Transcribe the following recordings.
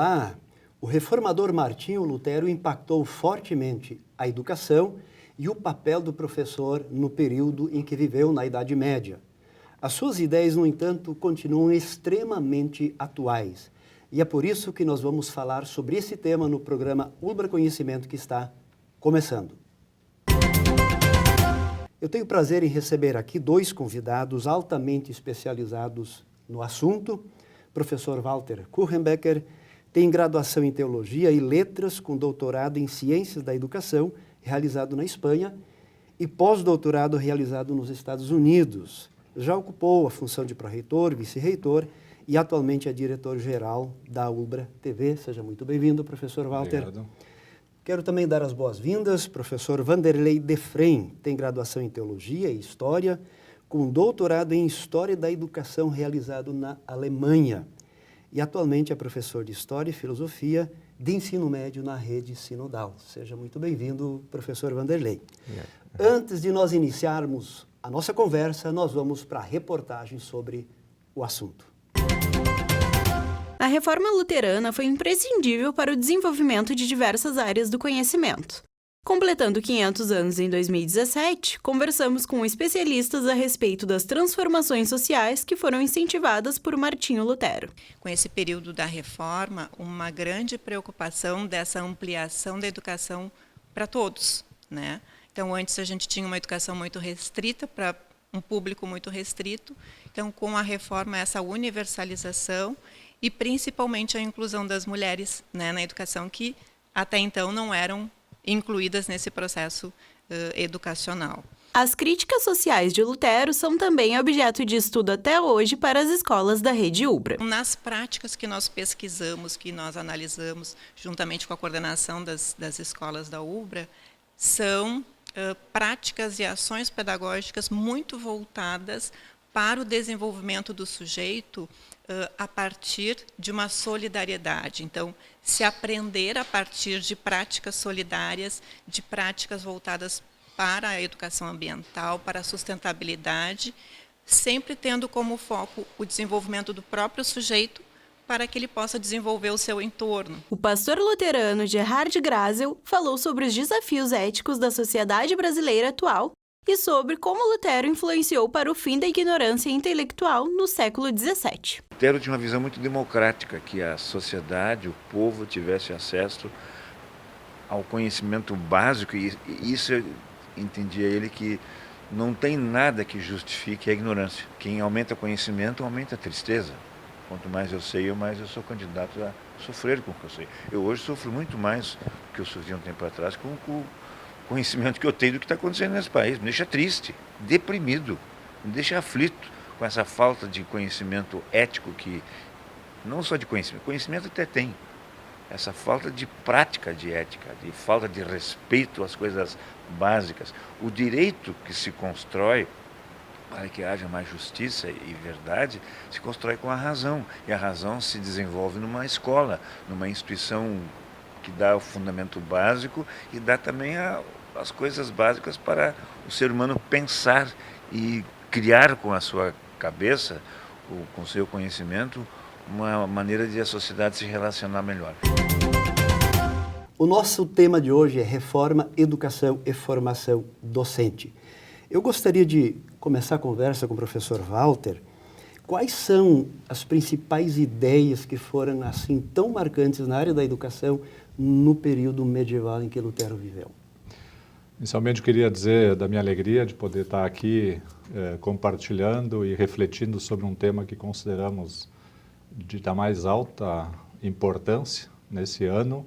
Olá! O reformador Martinho Lutero impactou fortemente a educação e o papel do professor no período em que viveu na Idade Média. As suas ideias, no entanto, continuam extremamente atuais. E é por isso que nós vamos falar sobre esse tema no programa Ubra Conhecimento, que está começando. Eu tenho o prazer em receber aqui dois convidados altamente especializados no assunto. Professor Walter Kuchenbecker tem graduação em Teologia e Letras com doutorado em Ciências da Educação, realizado na Espanha, e pós-doutorado realizado nos Estados Unidos. Já ocupou a função de pró-reitor, vice-reitor e atualmente é diretor-geral da Ubra TV. Seja muito bem-vindo, professor Walter. Obrigado. Quero também dar as boas-vindas, professor Vanderlei Defrem, tem graduação em Teologia e História, com doutorado em História da Educação realizado na Alemanha. E atualmente é professor de História e Filosofia de Ensino Médio na Rede Sinodal. Seja muito bem-vindo, professor Vanderlei. Antes de nós iniciarmos a nossa conversa, nós vamos para a reportagem sobre o assunto. A reforma luterana foi imprescindível para o desenvolvimento de diversas áreas do conhecimento. Completando 500 anos em 2017, conversamos com especialistas a respeito das transformações sociais que foram incentivadas por Martinho Lutero. Com esse período da reforma, uma grande preocupação dessa ampliação da educação para todos, né? Então, antes a gente tinha uma educação muito restrita para um público muito restrito. Então, com a reforma, essa universalização e principalmente a inclusão das mulheres, né, na educação, que até então não eram incluídas nesse processo educacional. As críticas sociais de Lutero são também objeto de estudo até hoje para as escolas da Rede Ubra. Nas práticas que nós pesquisamos, que nós analisamos, juntamente com a coordenação das escolas da Ubra, são práticas e ações pedagógicas muito voltadas para o desenvolvimento do sujeito a partir de uma solidariedade. Então, se aprender a partir de práticas solidárias, de práticas voltadas para a educação ambiental, para a sustentabilidade, sempre tendo como foco o desenvolvimento do próprio sujeito para que ele possa desenvolver o seu entorno. O pastor luterano Gerhard Grasel falou sobre os desafios éticos da sociedade brasileira atual e sobre como Lutero influenciou para o fim da ignorância intelectual no século XVII. Lutero tinha uma visão muito democrática, que a sociedade, o povo tivesse acesso ao conhecimento básico, e isso entendia ele que não tem nada que justifique a ignorância. Quem aumenta conhecimento, aumenta a tristeza. Quanto mais eu sei, mais eu sou candidato a sofrer com o que eu sei. Eu hoje sofro muito mais do que eu sofri um tempo atrás com o conhecimento que eu tenho do que está acontecendo nesse país. Me deixa triste, deprimido, me deixa aflito com essa falta de conhecimento ético, que não só de conhecimento até tem, essa falta de prática de ética, de falta de respeito às coisas básicas. O direito que se constrói para que haja mais justiça e verdade, se constrói com a razão. E a razão se desenvolve numa escola, numa instituição que dá o fundamento básico e dá também as coisas básicas para o ser humano pensar e criar com a sua cabeça, com o seu conhecimento, uma maneira de a sociedade se relacionar melhor. O nosso tema de hoje é Reforma, Educação e Formação Docente. Eu gostaria de começar a conversa com o professor Walter. Quais são as principais ideias que foram assim tão marcantes na área da educação no período medieval em que Lutero viveu? Inicialmente, eu queria dizer da minha alegria de poder estar aqui compartilhando e refletindo sobre um tema que consideramos da mais alta importância nesse ano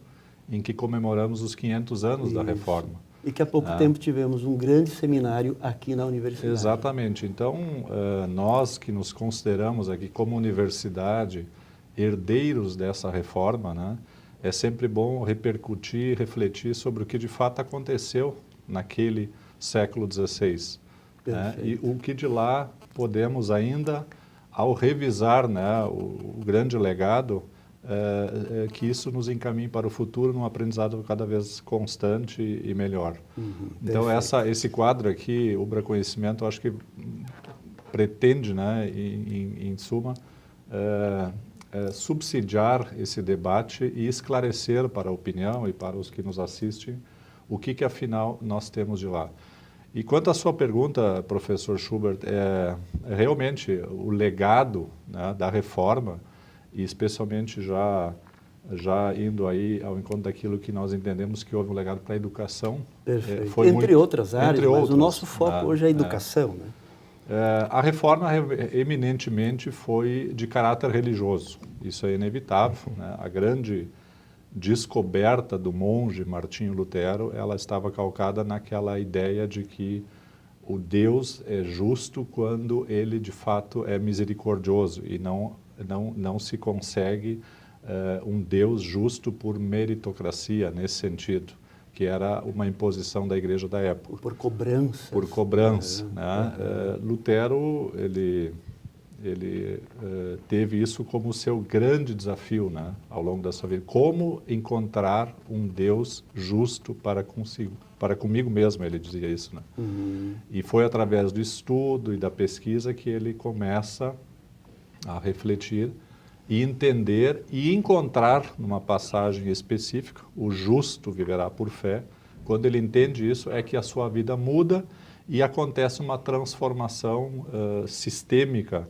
em que comemoramos os 500 anos da Reforma. E que há pouco tempo tivemos um grande seminário aqui na universidade. Exatamente. Então, nós que nos consideramos aqui como universidade herdeiros dessa reforma, né, é sempre bom repercutir, refletir sobre o que de fato aconteceu naquele século XVI. Né, e o que de lá podemos ainda, ao revisar, né, o grande legado, que isso nos encaminhe para o futuro num aprendizado cada vez constante e melhor. Então, esse quadro aqui, Ubra Conhecimento, eu acho que pretende, né, em suma, subsidiar esse debate e esclarecer para a opinião e para os que nos assistem o que afinal nós temos de lá. E quanto à sua pergunta, professor Schubert, realmente o legado, né, da reforma, e especialmente já indo aí ao encontro daquilo que nós entendemos que houve um legado para a educação. Perfeito. Foi entre outras áreas, entre mas outras, o nosso foco hoje é a educação, né? A reforma eminentemente foi de caráter religioso, isso é inevitável, né? A grande descoberta do monge Martinho Lutero, ela estava calcada naquela ideia de que o Deus é justo quando ele de fato é misericordioso e não se consegue um Deus justo por meritocracia nesse sentido, que era uma imposição da igreja da época. Por cobrança. Por cobrança, né? Lutero, ele teve isso como seu grande desafio, né, ao longo da sua vida. Como encontrar um Deus justo para comigo mesmo, ele dizia isso, né? E foi através do estudo e da pesquisa que ele começa a refletir e entender e encontrar, numa passagem específica, o justo viverá por fé. Quando ele entende isso, é que a sua vida muda e acontece uma transformação sistêmica,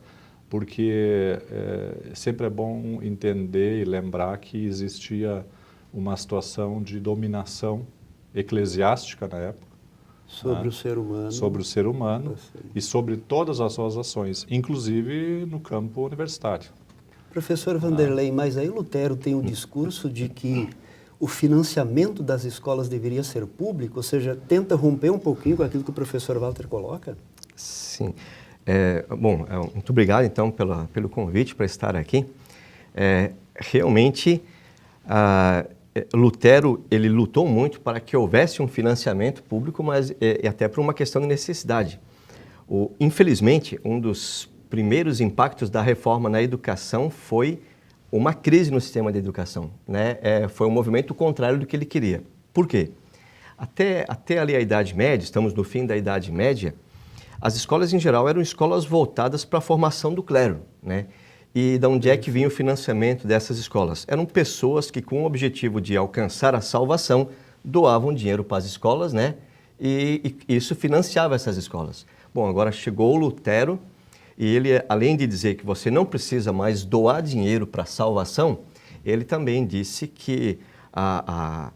porque sempre é bom entender e lembrar que existia uma situação de dominação eclesiástica na época. Sobre o ser humano. Sobre o ser humano e sobre todas as suas ações, inclusive no campo universitário. Professor Vanderlei, mas aí Lutero tem um discurso de que o financiamento das escolas deveria ser público, ou seja, tenta romper um pouquinho com aquilo que o professor Walter coloca? Sim. Muito obrigado, então, pelo convite para estar aqui. Realmente, Lutero, ele lutou muito para que houvesse um financiamento público, mas até por uma questão de necessidade. Infelizmente, um dos primeiros impactos da reforma na educação foi uma crise no sistema de educação, né? Foi um movimento contrário do que ele queria. Por quê? Até ali a Idade Média, estamos no fim da Idade Média, as escolas em geral eram escolas voltadas para a formação do clero, né? E de onde é que vinha o financiamento dessas escolas? Eram pessoas que, com o objetivo de alcançar a salvação, doavam dinheiro para as escolas, né? E isso financiava essas escolas. Bom, agora chegou o Lutero, e ele, além de dizer que você não precisa mais doar dinheiro para a salvação, ele também disse que a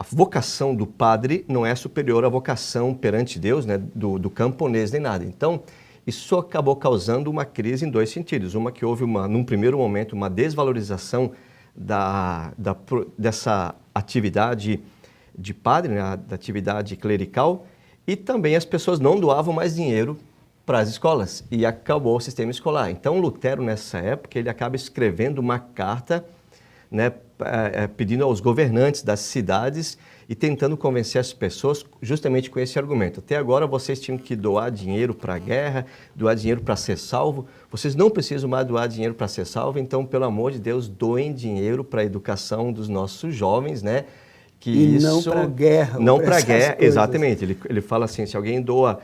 vocação do padre não é superior à vocação perante Deus, né, do camponês nem nada. Então, isso acabou causando uma crise em dois sentidos. Uma que houve, num primeiro momento, uma desvalorização dessa atividade de padre, né, da atividade clerical, e também as pessoas não doavam mais dinheiro para as escolas, e acabou o sistema escolar. Então, Lutero, nessa época, ele acaba escrevendo uma carta, né, pedindo aos governantes das cidades e tentando convencer as pessoas justamente com esse argumento. Até agora, vocês tinham que doar dinheiro para a guerra, doar dinheiro para ser salvo. Vocês não precisam mais doar dinheiro para ser salvo, então, pelo amor de Deus, doem dinheiro para a educação dos nossos jovens, né? Que e isso, não para a guerra. Não para a guerra, exatamente. Ele fala assim, se alguém doa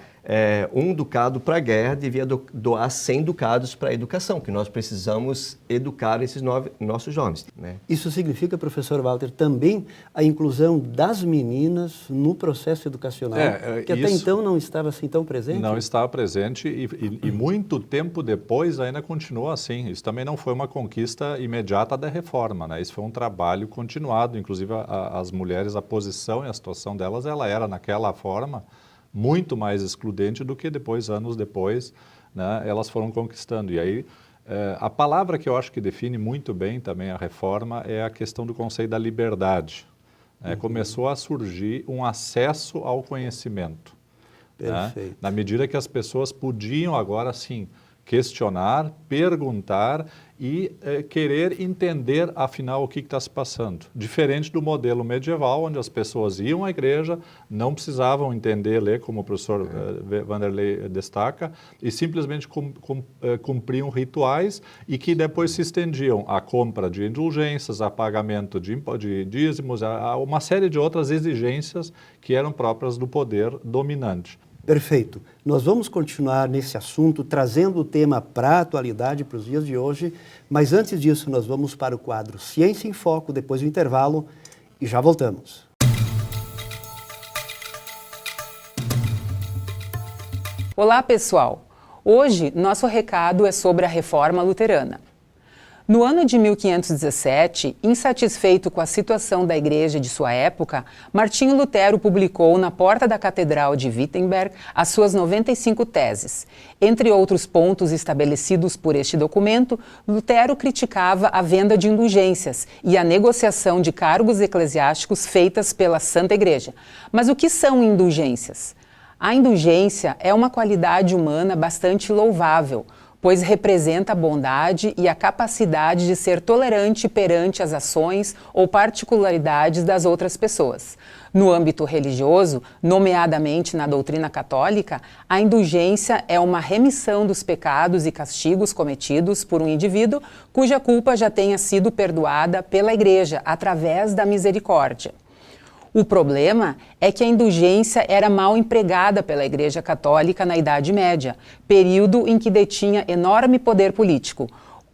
1 ducado para a guerra, devia doar 100 ducados para a educação, que nós precisamos educar esses nossos jovens, né? Isso significa, professor Walter, também a inclusão das meninas no processo educacional, que até então não estava assim tão presente? Não estava presente e muito tempo depois ainda continuou assim. Isso também não foi uma conquista imediata da reforma, né? Isso foi um trabalho continuado, inclusive as mulheres, a posição e a situação delas, ela era naquela forma muito mais excludente do que depois, anos depois, né, elas foram conquistando. E aí, a palavra que eu acho que define muito bem também a reforma é a questão do conceito da liberdade. Começou a surgir um acesso ao conhecimento. Perfeito. Né? Na medida que as pessoas podiam agora, sim, questionar, perguntar e querer entender, afinal, o que está se passando. Diferente do modelo medieval, onde as pessoas iam à igreja, não precisavam entender, ler, como o professor Vanderlei destaca, e simplesmente cumpriam rituais e que depois se estendiam à compra de indulgências, a pagamento de dízimos, a uma série de outras exigências que eram próprias do poder dominante. Perfeito. Nós vamos continuar nesse assunto, trazendo o tema para a atualidade, para os dias de hoje, mas antes disso nós vamos para o quadro Ciência em Foco, depois do intervalo, e já voltamos. Olá, pessoal! Hoje, nosso recado é sobre a Reforma Luterana. No ano de 1517, insatisfeito com a situação da igreja de sua época, Martinho Lutero publicou na porta da Catedral de Wittenberg as suas 95 teses. Entre outros pontos estabelecidos por este documento, Lutero criticava a venda de indulgências e a negociação de cargos eclesiásticos feitas pela Santa Igreja. Mas o que são indulgências? A indulgência é uma qualidade humana bastante louvável, pois representa a bondade e a capacidade de ser tolerante perante as ações ou particularidades das outras pessoas. No âmbito religioso, nomeadamente na doutrina católica, a indulgência é uma remissão dos pecados e castigos cometidos por um indivíduo cuja culpa já tenha sido perdoada pela Igreja através da misericórdia. O problema é que a indulgência era mal empregada pela Igreja Católica na Idade Média, período em que detinha enorme poder político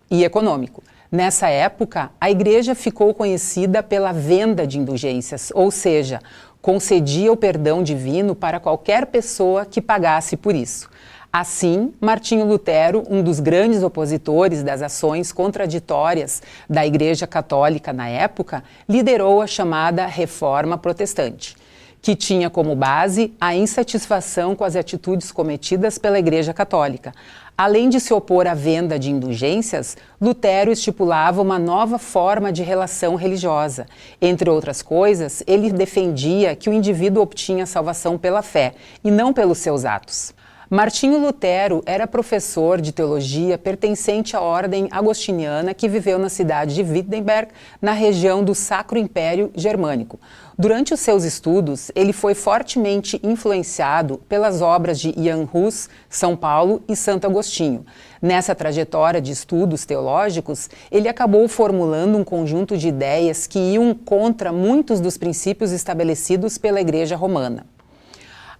e econômico. Nessa época, a Igreja ficou conhecida pela venda de indulgências, ou seja, concedia o perdão divino para qualquer pessoa que pagasse por isso. Assim, Martinho Lutero, um dos grandes opositores das ações contraditórias da Igreja Católica na época, liderou a chamada Reforma Protestante, que tinha como base a insatisfação com as atitudes cometidas pela Igreja Católica. Além de se opor à venda de indulgências, Lutero estipulava uma nova forma de relação religiosa. Entre outras coisas, ele defendia que o indivíduo obtinha salvação pela fé e não pelos seus atos. Martinho Lutero era professor de teologia pertencente à ordem agostiniana que viveu na cidade de Wittenberg, na região do Sacro Império Germânico. Durante os seus estudos, ele foi fortemente influenciado pelas obras de Jan Hus, São Paulo e Santo Agostinho. Nessa trajetória de estudos teológicos, ele acabou formulando um conjunto de ideias que iam contra muitos dos princípios estabelecidos pela Igreja Romana.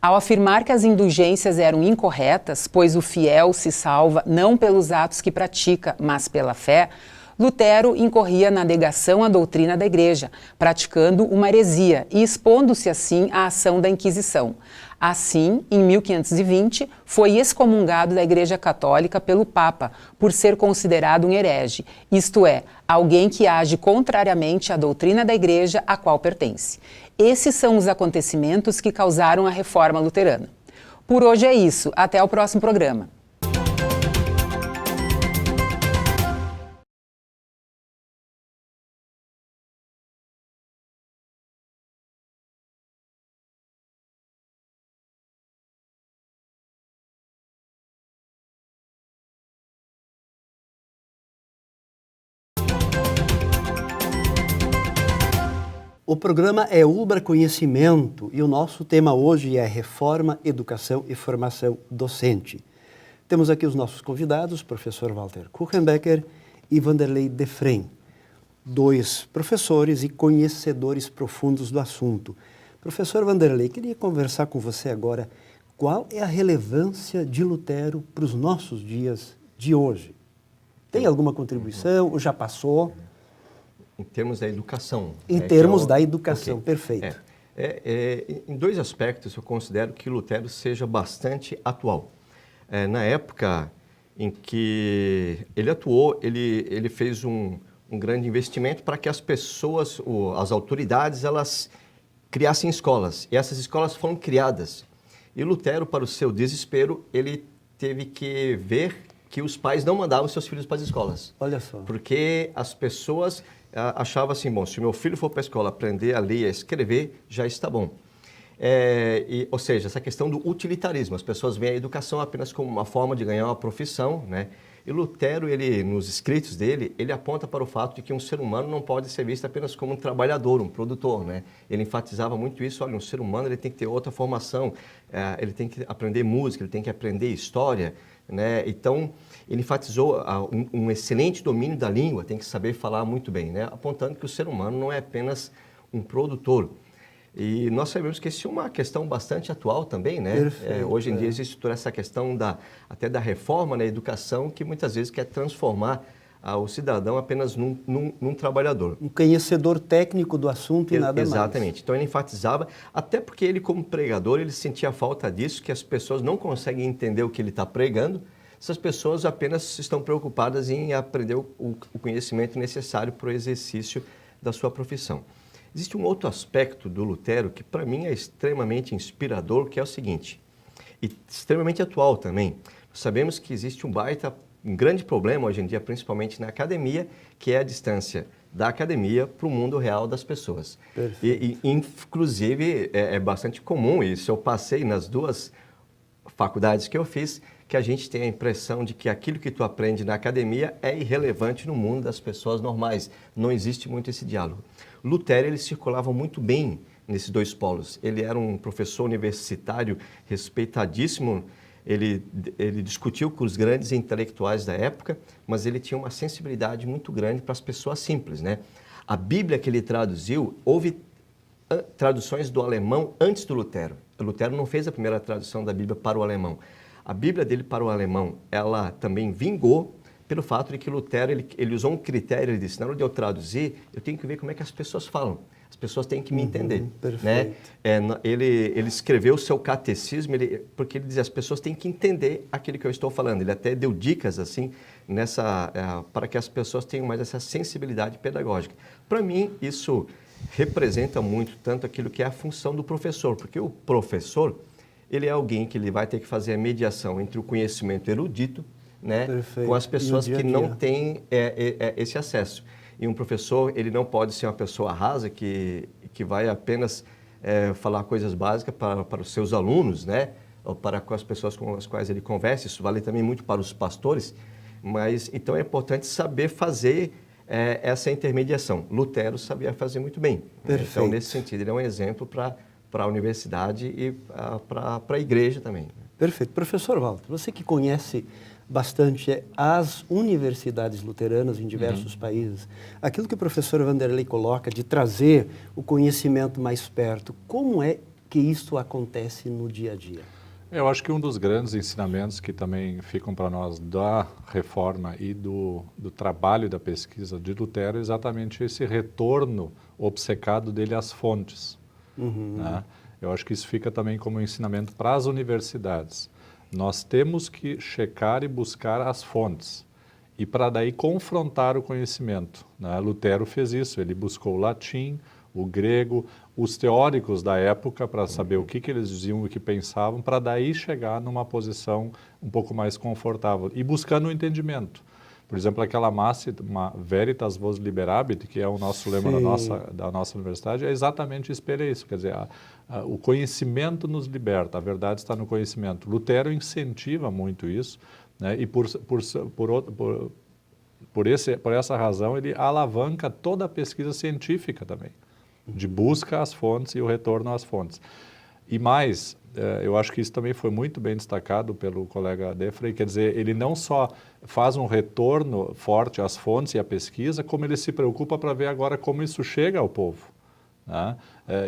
Ao afirmar que as indulgências eram incorretas, pois o fiel se salva não pelos atos que pratica, mas pela fé, Lutero incorria na negação à doutrina da Igreja, praticando uma heresia e expondo-se assim à ação da Inquisição. Assim, em 1520, foi excomungado da Igreja Católica pelo Papa, por ser considerado um herege, isto é, alguém que age contrariamente à doutrina da Igreja a qual pertence. Esses são os acontecimentos que causaram a Reforma Luterana. Por hoje é isso. Até o próximo programa. O programa é Ubra Conhecimento e o nosso tema hoje é Reforma, Educação e Formação Docente. Temos aqui os nossos convidados, professor Walter Kuchenbecker e Vanderlei Defrem, dois professores e conhecedores profundos do assunto. Professor Vanderlei, queria conversar com você agora. Qual é a relevância de Lutero para os nossos dias de hoje? Tem alguma contribuição ou já passou? Em termos da educação. Em termos da educação, okay. Perfeito. Em dois aspectos eu considero que Lutero seja bastante atual. Na época em que ele atuou, ele fez um grande investimento para que as pessoas, as autoridades, elas criassem escolas. E essas escolas foram criadas. E Lutero, para o seu desespero, ele teve que ver que os pais não mandavam seus filhos para as escolas. Olha só. Porque as pessoas achavam assim, bom, se meu filho for para a escola aprender a ler e a escrever, já está bom. Ou seja, essa questão do utilitarismo. As pessoas veem a educação apenas como uma forma de ganhar uma profissão, né? E Lutero, nos escritos dele, ele aponta para o fato de que um ser humano não pode ser visto apenas como um trabalhador, um produtor, né? Ele enfatizava muito isso, olha, um ser humano ele tem que ter outra formação, ele tem que aprender música, ele tem que aprender história, né? Então, ele enfatizou um excelente domínio da língua, tem que saber falar muito bem, né? Apontando que o ser humano não é apenas um produtor. E nós sabemos que isso é uma questão bastante atual também, né? Perfeito, Hoje em dia existe toda essa questão até da reforma na educação, que muitas vezes quer transformar o cidadão apenas num trabalhador. Um conhecedor técnico do assunto e nada mais. Exatamente. Então ele enfatizava, até porque ele como pregador, ele sentia falta disso, que as pessoas não conseguem entender o que ele está pregando, essas pessoas apenas estão preocupadas em aprender o conhecimento necessário para o exercício da sua profissão. Existe um outro aspecto do Lutero que para mim é extremamente inspirador, que é o seguinte, e extremamente atual também. Nós sabemos que existe um grande problema hoje em dia, principalmente na academia, que é a distância da academia para o mundo real das pessoas. E inclusive, é bastante comum isso. Eu passei nas 2 faculdades que eu fiz, que a gente tem a impressão de que aquilo que tu aprende na academia é irrelevante no mundo das pessoas normais. Não existe muito esse diálogo. Lutero, ele circulava muito bem nesses 2 polos. Ele era um professor universitário respeitadíssimo. Ele discutiu com os grandes intelectuais da época, mas ele tinha uma sensibilidade muito grande para as pessoas simples, né? A Bíblia que ele traduziu, houve traduções do alemão antes do Lutero. O Lutero não fez a primeira tradução da Bíblia para o alemão. A Bíblia dele para o alemão, ela também vingou pelo fato de que Lutero, ele usou um critério, ele disse, na hora de eu traduzir, eu tenho que ver como é que as pessoas falam. As pessoas têm que me entender, né? Ele escreveu o seu catecismo, porque ele dizia, as pessoas têm que entender aquilo que eu estou falando. Ele até deu dicas assim para que as pessoas tenham mais essa sensibilidade pedagógica. Para mim, isso representa muito tanto aquilo que é a função do professor, porque o professor, ele é alguém que ele vai ter que fazer a mediação entre o conhecimento erudito, né, com as pessoas que não têm esse acesso. E um professor, ele não pode ser uma pessoa rasa que vai apenas falar coisas básicas para os seus alunos, né? Ou para as pessoas com as quais ele conversa. Isso vale também muito para os pastores. Mas, então, é importante saber fazer essa intermediação. Lutero sabia fazer muito bem. Perfeito. Então, nesse sentido, ele é um exemplo para a universidade e para a igreja também. Perfeito. Professor Walter, você que conhece bastante as universidades luteranas em diversos países, aquilo que o professor Vanderlei coloca de trazer o conhecimento mais perto, como é que isso acontece no dia a dia? Eu acho que um dos grandes ensinamentos que também ficam para nós da reforma e do trabalho e da pesquisa de Lutero é exatamente esse retorno obcecado dele às fontes. Né? Eu acho que isso fica também como ensinamento para as universidades. Nós temos que checar e buscar as fontes e para daí confrontar o conhecimento, né? Lutero fez isso, ele buscou o latim, o grego, os teóricos da época para saber o que eles diziam, o que pensavam, para daí chegar numa posição um pouco mais confortável e buscando o entendimento. Por exemplo, aquela máxima veritas vos liberabit, que é o nosso lema da nossa universidade, é exatamente espelha isso, quer dizer, o conhecimento nos liberta, a verdade está no conhecimento. Lutero incentiva muito isso, né? E por essa razão ele alavanca toda a pesquisa científica também, de busca às fontes e o retorno às fontes. E mais, eu acho que isso também foi muito bem destacado pelo colega Defrey, quer dizer, ele não só faz um retorno forte às fontes e à pesquisa, como ele se preocupa para ver agora como isso chega ao povo. Né?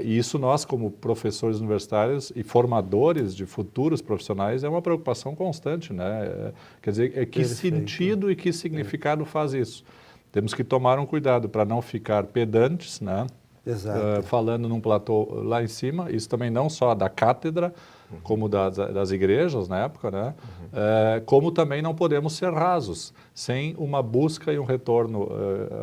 E isso nós, como professores universitários e formadores de futuros profissionais, é uma preocupação constante. Né? Quer dizer, que sentido e que significado faz isso? Temos que tomar um cuidado para não ficar pedantes, né? Falando num platô lá em cima, isso também não só da cátedra, como das igrejas na época, né? Como também não podemos ser rasos, sem uma busca e um retorno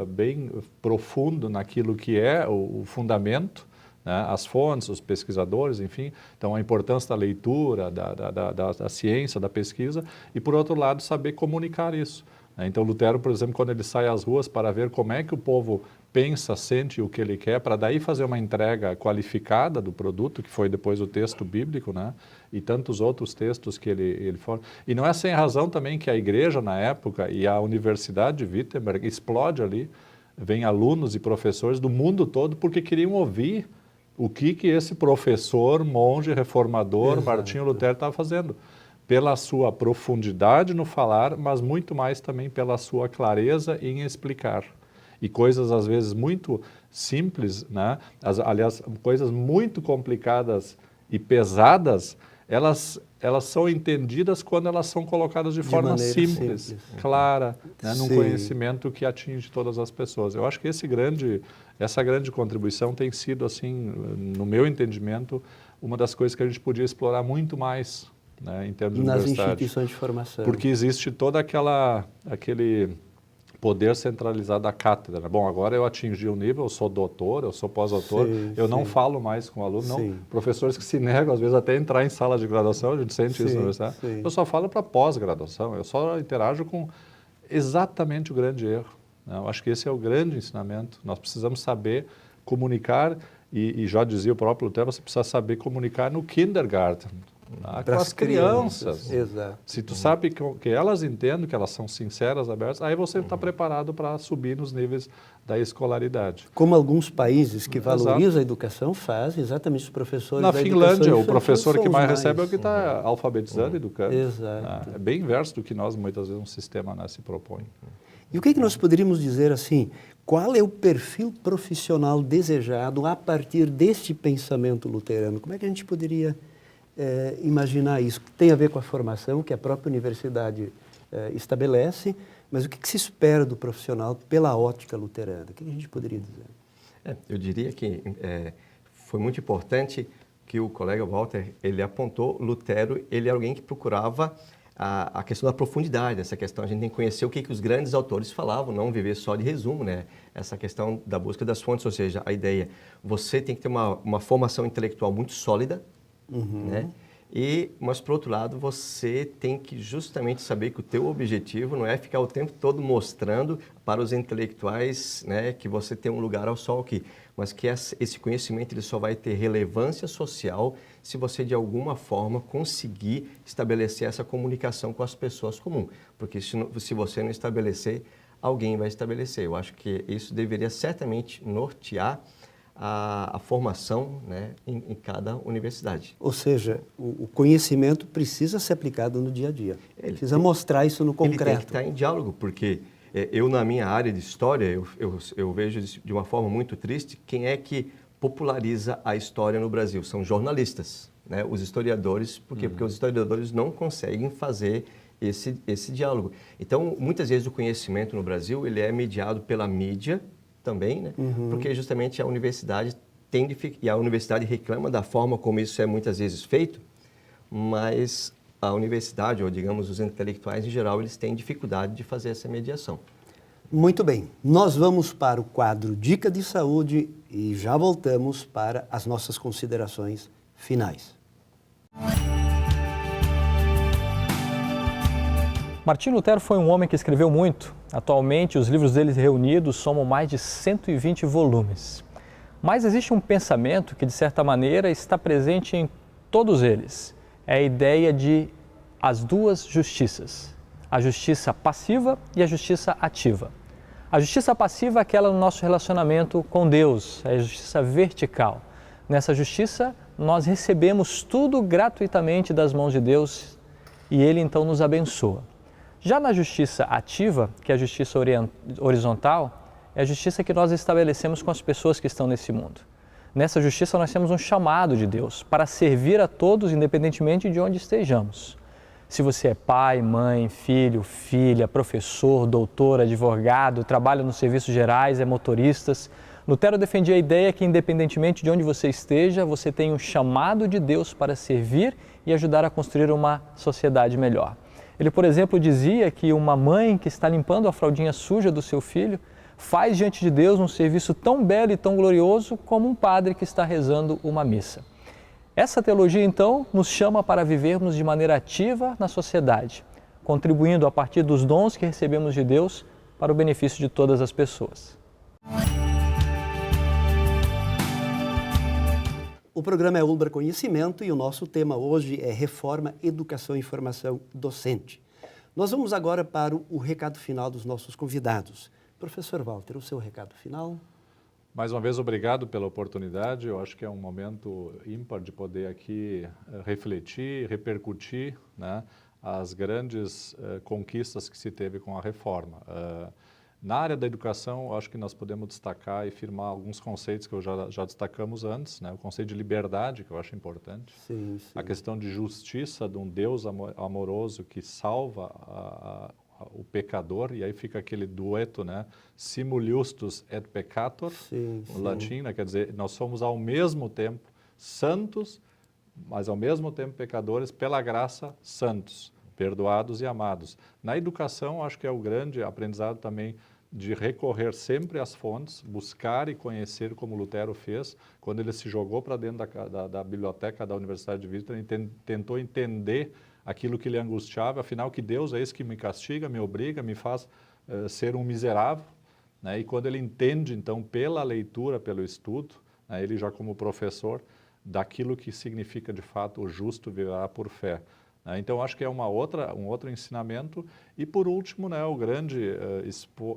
bem profundo naquilo que é o fundamento, né? As fontes, os pesquisadores, enfim. Então, a importância da leitura, da ciência, da pesquisa, e, por outro lado, saber comunicar isso. Então, Lutero, por exemplo, quando ele sai às ruas para ver como é que o povo pensa, sente o que ele quer, para daí fazer uma entrega qualificada do produto, que foi depois o texto bíblico, né? E tantos outros textos que ele for. E não é sem razão também que a igreja, na época, e a Universidade de Wittenberg explode ali, vem alunos e professores do mundo todo, porque queriam ouvir o que esse professor, monge, reformador, Martinho Lutero estava fazendo. Pela sua profundidade no falar, mas muito mais também pela sua clareza em explicar. E coisas, às vezes, muito simples, né? Aliás, coisas muito complicadas e pesadas, elas são entendidas quando elas são colocadas de forma maneira simples, clara, né? Num Sim. conhecimento que atinge todas as pessoas. Eu acho que essa grande contribuição tem sido, assim, no meu entendimento, uma das coisas que a gente podia explorar muito mais, né, em termos de Nas universidade. instituições de formação. Porque existe todo aquele poder centralizado da cátedra. Bom, agora eu atingi um nível, eu sou doutor, eu sou pós-doutor, eu não falo mais com o aluno, não. Professores que se negam, às vezes, até a entrar em sala de graduação, a gente sente isso na universidade. Eu só falo para pós-graduação, eu só interajo com exatamente o grande erro, né? Eu acho que esse é o grande ensinamento. Nós precisamos saber comunicar, e já dizia o próprio Lutero, você precisa saber comunicar no kindergarten, com as crianças. Exato. Se tu sabe que elas entendem, que elas são sinceras, abertas, aí você está preparado para subir nos níveis da escolaridade. Como alguns países que valorizam a educação fazem, exatamente os professores Na da Finlândia, educação o professor são que os mais recebe é o que está alfabetizando, educando. Exato. É bem inverso do que nós, muitas vezes, um sistema, né, se propõe. E o que nós poderíamos dizer assim? Qual é o perfil profissional desejado a partir deste pensamento luterano? Como é que a gente poderia imaginar isso? Tem a ver com a formação que a própria universidade estabelece, mas o que se espera do profissional pela ótica luterana? O que a gente poderia dizer? Eu diria que foi muito importante que o colega Walter, ele apontou, Lutero, ele é alguém que procurava a questão da profundidade, essa questão, a gente tem que conhecer o que os grandes autores falavam, não viver só de resumo, né? Essa questão da busca das fontes, ou seja, a ideia, você tem que ter uma formação intelectual muito sólida, né? Mas, por outro lado, você tem que justamente saber que o teu objetivo não é ficar o tempo todo mostrando para os intelectuais, né, que você tem um lugar ao sol aqui, mas que esse conhecimento ele só vai ter relevância social se você, de alguma forma, conseguir estabelecer essa comunicação com as pessoas comuns. Porque se você não estabelecer, alguém vai estabelecer. Eu acho que isso deveria certamente nortear a formação, né, em cada universidade. Ou seja, o conhecimento precisa ser aplicado no dia a dia. Precisa mostrar isso no concreto. Ele tem que estar em diálogo, porque eu, na minha área de história, eu vejo de uma forma muito triste quem é que populariza a história no Brasil. São jornalistas, né, os historiadores. Por quê? Porque os historiadores não conseguem fazer esse diálogo. Então, muitas vezes o conhecimento no Brasil ele é mediado pela mídia, também, né? Porque justamente a universidade e a universidade reclama da forma como isso é muitas vezes feito, mas a universidade, ou digamos os intelectuais em geral, eles têm dificuldade de fazer essa mediação. Muito bem, nós vamos para o quadro Dica de Saúde e já voltamos para as nossas considerações finais. Martinho Lutero foi um homem que escreveu muito. Atualmente, os livros dele reunidos somam mais de 120 volumes. Mas existe um pensamento que, de certa maneira, está presente em todos eles. É a ideia de as duas justiças. A justiça passiva e a justiça ativa. A justiça passiva é aquela no nosso relacionamento com Deus, é a justiça vertical. Nessa justiça, nós recebemos tudo gratuitamente das mãos de Deus e Ele então nos abençoa. Já na justiça ativa, que é a justiça horizontal, é a justiça que nós estabelecemos com as pessoas que estão nesse mundo. Nessa justiça nós temos um chamado de Deus para servir a todos, independentemente de onde estejamos. Se você é pai, mãe, filho, filha, professor, doutor, advogado, trabalha nos serviços gerais, é motoristas, Lutero defendia a ideia que, independentemente de onde você esteja, você tem um chamado de Deus para servir e ajudar a construir uma sociedade melhor. Ele, por exemplo, dizia que uma mãe que está limpando a fraldinha suja do seu filho faz diante de Deus um serviço tão belo e tão glorioso como um padre que está rezando uma missa. Essa teologia, então, nos chama para vivermos de maneira ativa na sociedade, contribuindo a partir dos dons que recebemos de Deus para o benefício de todas as pessoas. O programa é Ulbra Conhecimento e o nosso tema hoje é Reforma, Educação e Formação Docente. Nós vamos agora para o recado final dos nossos convidados. Professor Walter, o seu recado final? Mais uma vez, obrigado pela oportunidade. Eu acho que é um momento ímpar de poder aqui refletir, repercutir, né, as grandes conquistas que se teve com a reforma. Na área da educação, eu acho que nós podemos destacar e firmar alguns conceitos que já destacamos antes, né? O conceito de liberdade, que eu acho importante. Sim, sim. A questão de justiça, de um Deus amoroso que salva o pecador, e aí fica aquele dueto, né? Simul justus et peccator, Sim, no sim. latim, né? Quer dizer, nós somos ao mesmo tempo santos, mas ao mesmo tempo pecadores, pela graça santos, perdoados e amados. Na educação, acho que é o grande aprendizado também de recorrer sempre às fontes, buscar e conhecer como Lutero fez, quando ele se jogou para dentro da biblioteca da Universidade de Wittenberg e tentou entender aquilo que lhe angustiava, afinal que Deus é esse que me castiga, me obriga, me faz ser um miserável, né? E quando ele entende, então, pela leitura, pelo estudo, né, ele já como professor, daquilo que significa de fato o justo viverá por fé. Então, acho que é um outro ensinamento. E, por último, né, o grande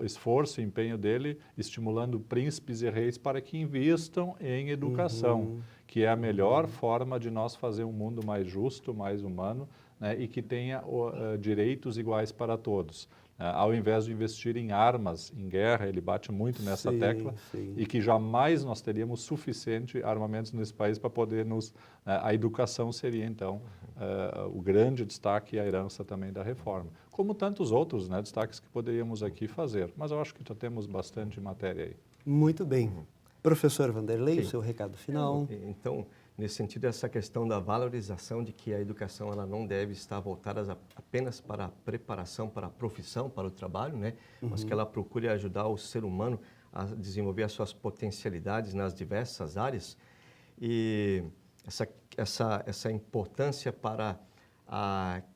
esforço e empenho dele, estimulando príncipes e reis para que invistam em educação, que é a melhor forma de nós fazer um mundo mais justo, mais humano, né, e que tenha direitos iguais para todos. Ao invés de investir em armas, em guerra, ele bate muito nessa tecla, e que jamais nós teríamos suficiente armamentos nesse país para poder a educação seria, então, o grande destaque e a herança também da reforma. Como tantos outros, né, destaques que poderíamos aqui fazer, mas eu acho que já temos bastante matéria aí. Muito bem. Professor Vanderlei, o seu recado final. Então, nesse sentido, essa questão da valorização de que a educação ela não deve estar voltada apenas para a preparação, para a profissão, para o trabalho, né? Mas que ela procure ajudar o ser humano a desenvolver as suas potencialidades nas diversas áreas. E essa importância para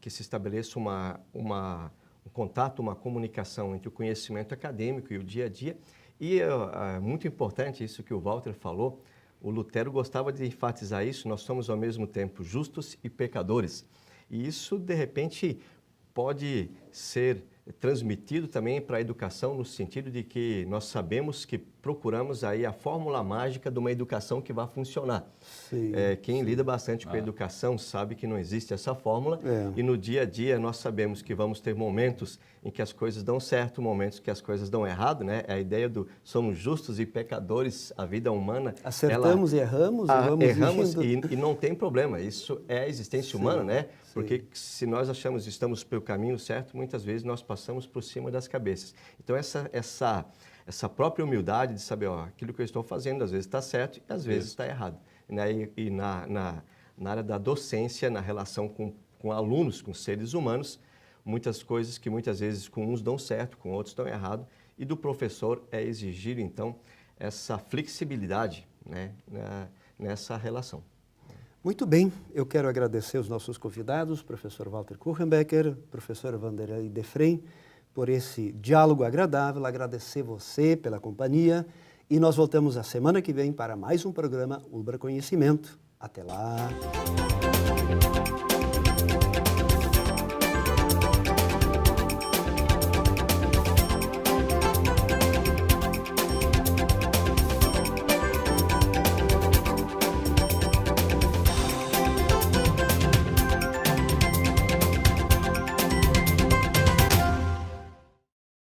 que se estabeleça um contato, uma comunicação entre o conhecimento acadêmico e o dia a dia. E é muito importante isso que o Walter falou, o Lutero gostava de enfatizar isso, nós somos ao mesmo tempo justos e pecadores. E isso, de repente, pode ser transmitido também para a educação no sentido de que nós sabemos que procuramos aí a fórmula mágica de uma educação que vai funcionar. Quem lida bastante com a educação sabe que não existe essa fórmula e no dia a dia nós sabemos que vamos ter momentos em que as coisas dão certo, momentos que as coisas dão errado, né? A ideia do somos justos e pecadores, a vida humana... Acertamos e erramos e erramos e não tem problema, isso é a existência humana, né? Porque se nós achamos que estamos pelo caminho certo, muitas vezes nós passamos por cima das cabeças. Então essa própria humildade de saber, aquilo que eu estou fazendo às vezes está certo e às vezes está errado. Né? E na área da docência, na relação com alunos, com seres humanos, muitas coisas que muitas vezes com uns dão certo, com outros dão errado, e do professor é exigir então essa flexibilidade, né, nessa relação. Muito bem, eu quero agradecer os nossos convidados, professor Walter Kuchenbecker, professor Vanderlei Defrem, por esse diálogo agradável, agradecer você pela companhia e nós voltamos a semana que vem para mais um programa Ubra Conhecimento. Até lá!